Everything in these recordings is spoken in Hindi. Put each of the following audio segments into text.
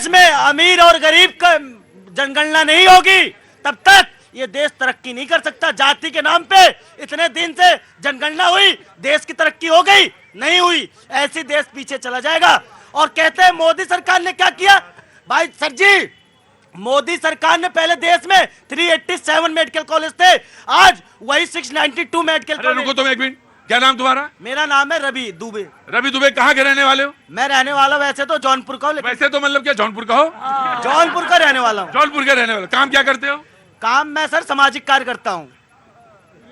देश में अमीर और गरीब का जनगणना नहीं होगी तब तक ये देश तरक्की नहीं कर सकता। जाति के नाम पे इतने दिन से जनगणना हुई, देश की तरक्की हो गई? नहीं हुई। ऐसी देश पीछे चला जाएगा। और कहते हैं मोदी सरकार ने क्या किया? भाई सर जी, मोदी सरकार ने पहले देश में 387 मेडिकल कॉलेज थे, आज वही 692 मेडिकल कॉलेज। रुको तुम एक मिनट, क्या नाम तुम्हारा? मेरा नाम है रवि दुबे। रवि दुबे, कहाँ के रहने वाले हो? मैं रहने वाला वैसे तो जौनपुर का हूँ। वैसे तो मतलब क्या जौनपुर का हो? जौनपुर का रहने वाला हूँ। जौनपुर के रहने वाले। काम क्या करते हो? काम मैं सर सामाजिक कार्य करता हूँ।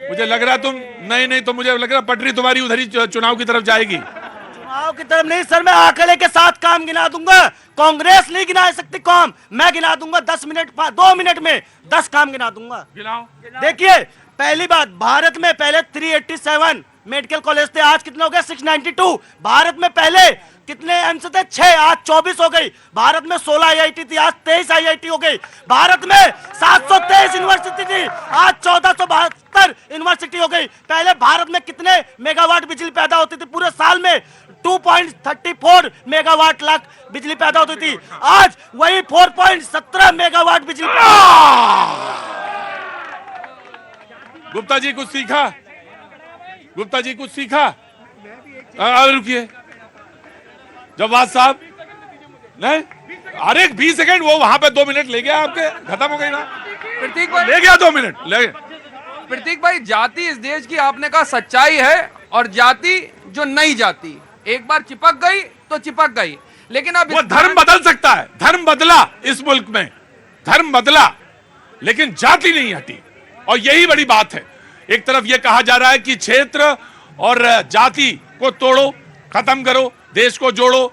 मुझे लग रहा तुम नहीं तो मुझे लग रहा पटरी तुम्हारी उधर ही चुनाव की तरफ जाएगी। चुनाव की तरफ नहीं सर, मैं आंकड़े के साथ काम गिना दूंगा। कांग्रेस नहीं गिना सकती काम, मैं गिना दूंगा 2 मिनट में 10 काम गिना दूंगा। गिनाओ। देखिए, पहली बात, भारत में पहले 387 मेडिकल कॉलेज थे, आज कितने हो गए? 692। भारत में पहले कितने एम्स थे? 6, आज 24 हो गई। भारत में 16 IIT थी, आज 23 IIT हो गई। भारत में 723 यूनिवर्सिटी थी, आज 1472 यूनिवर्सिटी हो गई। पहले भारत में कितने मेगावाट बिजली पैदा होती थी? पूरे साल में 2.34 मेगावाट लाख बिजली पैदा होती थी, आज वही 4.17 मेगावाट बिजली। गुप्ता जी कुछ सीखा? गुप्ता जी कुछ सीखा? रुकिए जवाब साहब। नहीं, अरे 20 सेकंड, वो वहां पे 2 मिनट ले गया आपके, खत्म हो गई ना। प्रतीक भाई ले गया 2 मिनट ले। प्रतीक भाई, जाति इस देश की आपने कहा सच्चाई है, और जाति जो नई जाति एक बार चिपक गई तो चिपक गई, लेकिन अब वो धर्म बदल सकता है। धर्म बदला इस मुल्क में, धर्म बदला, लेकिन जाति नहीं हटी। और यही बड़ी बात है। एक तरफ यह कहा जा रहा है कि क्षेत्र और जाति को तोड़ो, खत्म करो, देश को जोड़ो,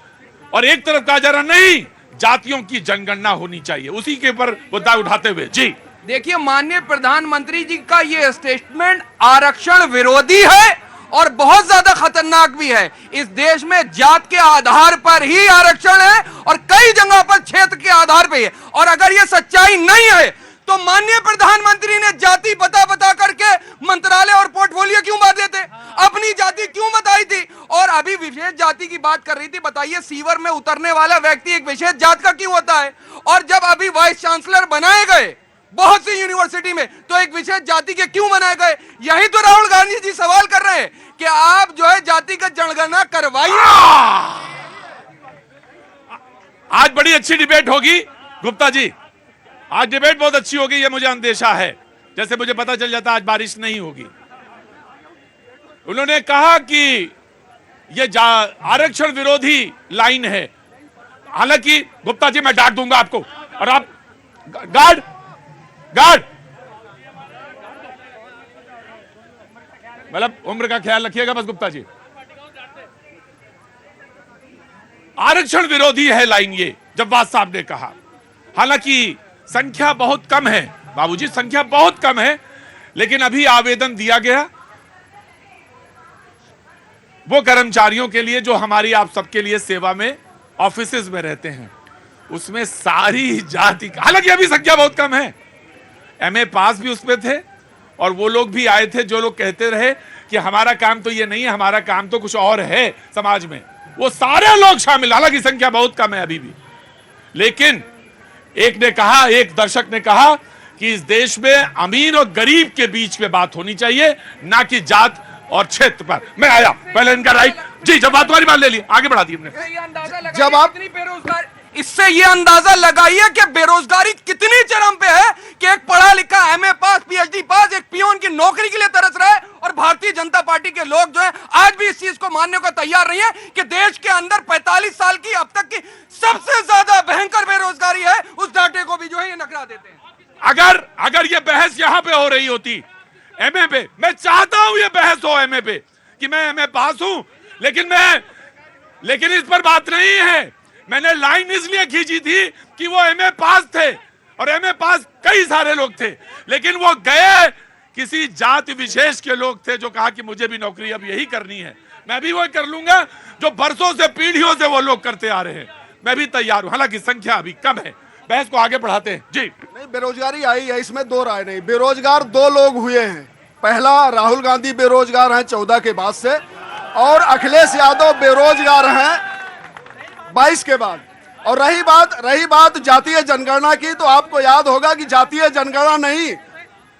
और एक तरफ कहा जा रहा नहीं, जातियों की जनगणना होनी चाहिए। उसी के ऊपर मुद्दा उठाते हुए जी देखिए, माननीय प्रधानमंत्री जी का ये स्टेटमेंट आरक्षण विरोधी है और बहुत ज्यादा खतरनाक भी है। इस देश में जात के आधार पर ही आरक्षण है और कई जगह पर क्षेत्र के आधार पर है। और अगर ये सच्चाई नहीं है तो माननीय प्रधानमंत्री ने जाति बता करके मंत्रालय और पोर्टफोलियो क्यों बांट लेते? अपनी जाति क्यों बताई थी? और अभी विशेष जाति की बात कर रही थी, बताइए सीवर में उतरने वाला व्यक्ति एक विशेष जात का क्यों होता है? और जब अभी वाइस चांसलर बनाए गए बहुत सी यूनिवर्सिटी में, तो एक विशेष जाति के क्यों बनाए गए? यही तो राहुल गांधी जी सवाल कर रहे हैं कि आप जो है जातिगत जनगणना करवाइए। आज बड़ी अच्छी डिबेट होगी गुप्ता जी, आज डिबेट बहुत अच्छी होगी, ये मुझे अंदेशा है। जैसे मुझे पता चल जाता आज बारिश नहीं होगी। उन्होंने कहा कि ये आरक्षण विरोधी लाइन है। हालांकि गुप्ता जी मैं डांट दूंगा आपको, और आप गार्ड मतलब उम्र का ख्याल रखिएगा बस गुप्ता जी। आरक्षण विरोधी है लाइन ये, जब्बार साहब ने कहा। हालांकि संख्या बहुत कम है बाबूजी, संख्या बहुत कम है, लेकिन अभी आवेदन दिया गया वो कर्मचारियों के लिए जो हमारी आप सबके लिए सेवा में ऑफिसेज में रहते हैं, उसमें सारी जाति, हालांकि अभी संख्या बहुत कम है। MA पास भी उसमें थे, और वो लोग भी आए थे जो लोग कहते रहे कि हमारा काम तो ये नहीं है, हमारा काम तो कुछ और है समाज में, वो सारे लोग शामिल। हालांकि संख्या बहुत कम है अभी भी, लेकिन एक दर्शक ने कहा कि इस देश में अमीर और गरीब के बीच में बात होनी चाहिए, ना कि जात और क्षेत्र पर। मैं आया पहले इनका राइट जी, जब बात तुम्हारी बात ले ली, आगे बढ़ा दी हमने। जब आप बेरोजगार, इससे ये अंदाजा लगाइए कि बेरोजगारी कितनी चरम पे है कि एक पढ़ा लिखा MA पास PhD पास एक पियोन की नौकरी के लिए तरस रहा है, और भारतीय जनता पार्टी के लोग जो है आज भी इस चीज को मानने को तैयार नहीं है कि देश के अंदर 45 साल की अब तक की सबसे ज्यादा भयंकर बेरोजगारी है। उस डाटे को भी जो है ये नकरा देते हैं। अगर ये बहस यहां पे हो रही होती MA पे, मैं चाहता हूं ये बहस हो MA पे कि मैं MA पास हूं, लेकिन इस पर बात नहीं है। मैंने लाइन इसलिए खींची थी कि वो MA पास थे, और MA पास कई सारे लोग थे, लेकिन वो गए किसी जाति विशेष के लोग थे जो कहा कि मुझे भी नौकरी अब यही करनी है, मैं भी वो कर लूंगा जो बरसों से पीढ़ियों से वो लोग करते आ रहे हैं, मैं भी तैयार हूं। हालांकि संख्या अभी कम है, बहस को आगे बढ़ाते हैं जी। नहीं, बेरोजगारी आई है, इसमें दो राय नहीं। बेरोजगार 2 लोग हुए हैं। पहला राहुल गांधी बेरोजगार हैं 14 के बाद से, और अखिलेश यादव बेरोजगार हैं 22 के बाद। और रही बात जातीय जनगणना की, तो आपको याद होगा कि जातीय जनगणना नहीं,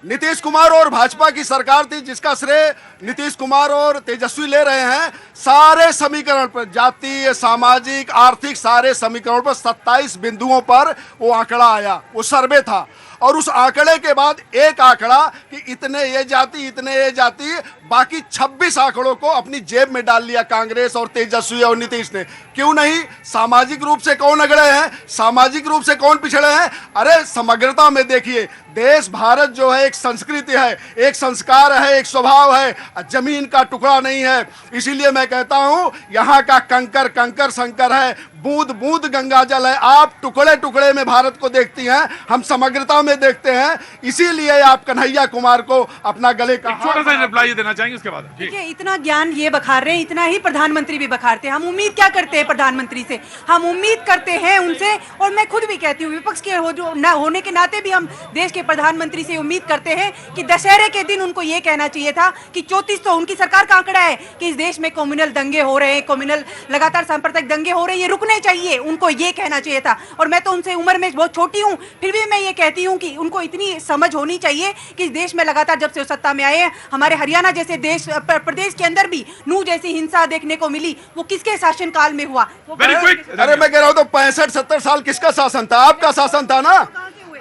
नीतीश कुमार और भाजपा की सरकार थी जिसका श्रेय नीतीश कुमार और तेजस्वी ले रहे हैं। सारे समीकरण पर, जातीय, सामाजिक, आर्थिक, सारे समीकरण पर 27 बिंदुओं पर वो आंकड़ा आया, वो सर्वे था। और उस आंकड़े के बाद एक आंकड़ा कि इतने ये जाति, इतने ये जाति, बाकी 26 आंकड़ों को अपनी जेब में डाल लिया कांग्रेस और तेजस्वी और नीतीश ने। क्यों नहीं? सामाजिक रूप से कौन अगड़े हैं, सामाजिक रूप से कौन पिछड़े हैं? अरे समग्रता में देखिए, देश भारत जो है एक संस्कृति है, एक संस्कार है, एक स्वभाव है, जमीन का टुकड़ा नहीं है। इसीलिए मैं कहता हूं यहाँ का कंकर कंकर शंकर है, बूंद बूंद गंगा जल है। आप टुकड़े टुकड़े में भारत को देखती हैं, हम समग्रता में देखते हैं। इसीलिए आप कन्हैया कुमार को अपना गले का छोटा सा रिप्लाई देना चाहेंगे उसके बाद। देखिए, इतना ज्ञान ये बखार रहे हैं, इतना ही प्रधानमंत्री भी बखारते हैं। हम उम्मीद क्या करते हैं प्रधानमंत्री से? हम उम्मीद करते हैं उनसे, और मैं खुद भी कहती हूँ विपक्ष के होने के नाते भी हम देश के प्रधानमंत्री से उम्मीद करते हैं कि दशहरे के दिन उनको ये कहना चाहिए था कि 34 तो उनकी सरकार का आंकड़ा है कि इस देश में कम्युनल दंगे हो रहे हैं, कम्युनल लगातार सांप्रदायिक दंगे हो रहे हैं, ये रुकने चाहिए, उनको ये कहना चाहिए था। और मैं तो उनसे उम्र में बहुत छोटी हूँ, फिर भी मैं ये कहती हूँ कि उनको इतनी समझ होनी चाहिए कि इस देश में लगातार जब से वो सत्ता में आए हैं, हमारे हरियाणा जैसे देश प्रदेश के अंदर भी नूह जैसी हिंसा देखने को मिली, वो किसके शासन काल में हुआ? अरे मैं कह रहा हूँ तो 65-70 साल किसका शासन था? आपका शासन था ना।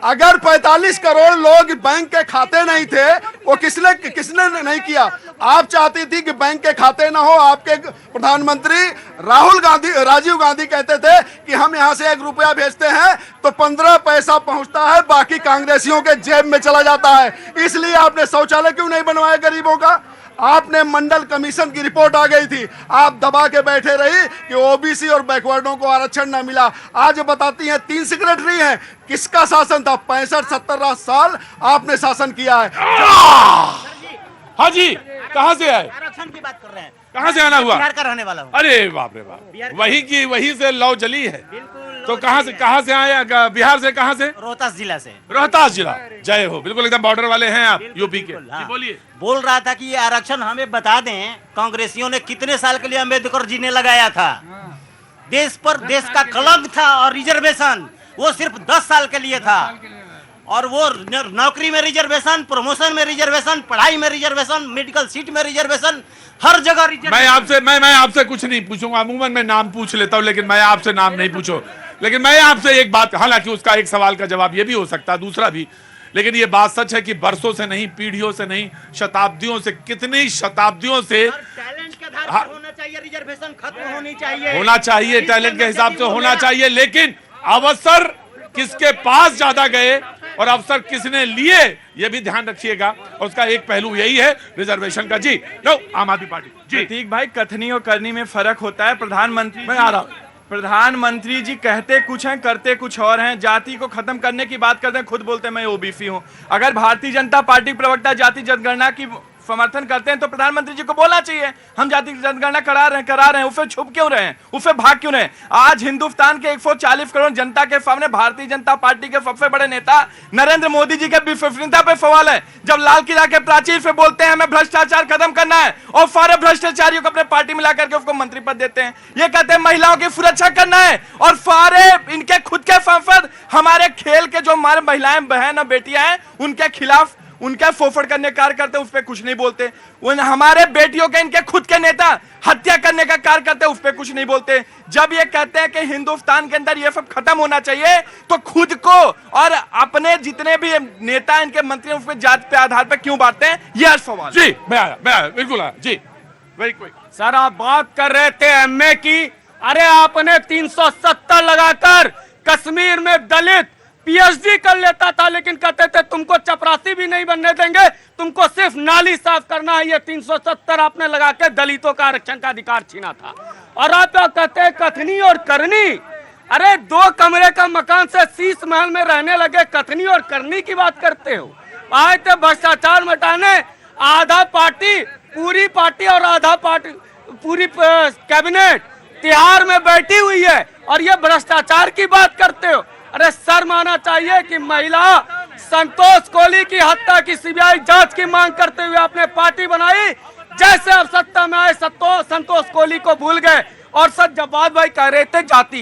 अगर 45 करोड़ लोग बैंक के खाते नहीं थे, वो किसने नहीं किया? आप चाहती थी कि बैंक के खाते ना हो। आपके प्रधानमंत्री राजीव गांधी कहते थे कि हम यहां से 1 रुपया भेजते हैं तो 15 पैसा पहुंचता है, बाकी कांग्रेसियों के जेब में चला जाता है। इसलिए आपने शौचालय क्यों नहीं बनवाया गरीबों का? आपने मंडल कमीशन की रिपोर्ट आ गई थी, आप दबा के बैठे रही कि ओबीसी और बैकवर्डों को आरक्षण न मिला। आज बताती हैं 3 सेक्रेटरी हैं। किसका शासन था? 65-70 साल आपने शासन किया है। हाँ जी, कहाँ से आए? आरक्षण की बात कर रहे हैं। कहाँ से आना हुआ? बिहार का रहने वाला हूँ। अरे बाप रे बाप, वही से लौ जली है। बिल्कुल। तो कहाँ से आए? बिहार से? कहाँ से? रोहतास जिला से। रोहतास जिला, जय हो। बिल्कुल एकदम बॉर्डर वाले हैं आप, यूपी के। हाँ। बोलिए। बोल रहा था कि ये आरक्षण हमें बता दें, कांग्रेसियों ने कितने साल के लिए अम्बेडकर जी ने लगाया था। देश पर देश का कलंक था। और रिजर्वेशन वो सिर्फ 10 साल के लिए था, और वो नौकरी में रिजर्वेशन, प्रमोशन में रिजर्वेशन, पढ़ाई में रिजर्वेशन, मेडिकल सीट में रिजर्वेशन, हर जगह रिजर्वेशन। मैं आपसे कुछ नहीं पूछूंगा, अमूमन मैं नाम पूछ लेता हूं, लेकिन मैं आपसे नाम नहीं पूछो। लेकिन मैं आपसे एक बात, हालांकि उसका एक सवाल का जवाब ये भी हो सकता है, दूसरा भी, लेकिन ये बात सच है कि बरसों से नहीं, पीढ़ियों से नहीं, शताब्दियों से, कितनी शताब्दियों से टैलेंट के आधार पर होना चाहिए, रिजर्वेशन खत्म होनी चाहिए, होना चाहिए, टैलेंट के हिसाब से होना चाहिए। लेकिन अवसर किसके पास ज्यादा गए और अवसर किसने लिए, ये भी ध्यान रखिएगा। और उसका एक पहलू यही है रिजर्वेशन का। जी लो, आम आदमी पार्टी जी। प्रतीक भाई, कथनी और करनी में फर्क होता है। मैं आ रहा हूं। प्रधानमंत्री जी कहते कुछ हैं, करते कुछ और हैं। जाति को खत्म करने की बात करते हैं, खुद बोलते हैं मैं ओबीसी हूं। अगर भारतीय जनता पार्टी प्रवक्ता जाति जनगणना की समर्थन करते हैं तो प्रधानमंत्री जी को बोलना चाहिए हम जाति जनगणना करा रहे हैं। उसे छुप क्यों रहे हैं, उसे भाग क्यों रहे हैं? आज हिंदुस्तान के 140 करोड़ जनता के सामने भारतीय जनता पार्टी के सबसे बड़े नेता नरेंद्र मोदी जी के विश्वसनीयता पे सवाल है। जब लाल किला के प्राचीर से बोलते हैं हमें भ्रष्टाचार खत्म करना है, और सारे भ्रष्टाचारियों को अपने पार्टी में लाकर के उसको मंत्री पद देते हैं। ये कहते हैं महिलाओं की सुरक्षा करना है, और सारे इनके खुद के सांसद हमारे खेल के जो हमारे महिलाएं बहन और बेटियां हैं उनके खिलाफ, उनका फोफड़ करने कार्य करते उस पर कुछ नहीं बोलते। उन हमारे बेटियों के इनके खुद के नेता हत्या करने का कार्य करते उस पर कुछ नहीं बोलते। जब ये कहते हैं कि हिंदुस्तान के अंदर ये सब खत्म होना चाहिए, तो खुद को और अपने जितने भी नेता इनके मंत्री उस पर जात पे आधार पर क्यों बांटते हैं, ये सवाल। जी मैं आया, बिल्कुल आया जी। वेरी क्विक सर, आप बात कर रहे थे एमए की। अरे आपने 370 लगाकर कश्मीर में दलित पीएचडी कर लेता था, लेकिन कहते थे तुमको चपरासी भी नहीं बनने देंगे, तुमको सिर्फ नाली साफ करना है। ये 370 आपने लगा के दलितों का आरक्षण का अधिकार छीना था। और आप कहते हैं कथनी और करनी। अरे 2 कमरे का मकान से शीश महल में रहने लगे, कथनी और करनी की बात करते हो। आए थे भ्रष्टाचार मिटाने, आधा पार्टी, पूरी पार्टी और आधा पार्टी, पूरी कैबिनेट तिहाड़ में बैठी हुई है, और ये भ्रष्टाचार की बात करते हो। अरे शर्म आना चाहिए कि महिला संतोष कोहली की हत्या की सीबीआई जांच की मांग करते हुए आपने पार्टी बनाई। जैसे अब सत्ता में आए संतोष कोहली को भूल गए। और सर जवाब भाई कह रहे थे जाति,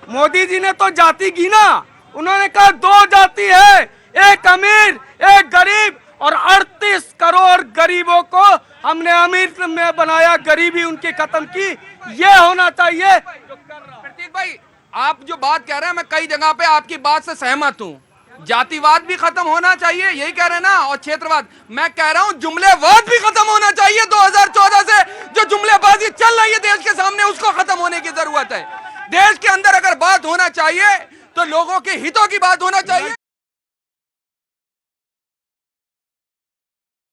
मोदी जी ने तो जाति गिना, उन्होंने कहा 2 जाति है, एक अमीर एक गरीब, और 38 करोड़ गरीबों को हमने अमीर में बनाया, गरीबी उनकी खत्म की। ये होना चाहिए। प्रतीक भाई, आप जो बात कह रहे हैं मैं कई जगह पे आपकी बात से सहमत हूँ। जातिवाद भी खत्म होना चाहिए, यही कह रहे हैं ना, और क्षेत्रवाद। मैं कह रहा हूँ जुमलेवाद भी खत्म होना चाहिए। 2014 से जो जुमलेबाजी चल रही है देश के सामने, उसको खत्म होने की जरूरत है। देश के अंदर अगर बात होना चाहिए तो लोगों के हितों की बात होना चाहिए।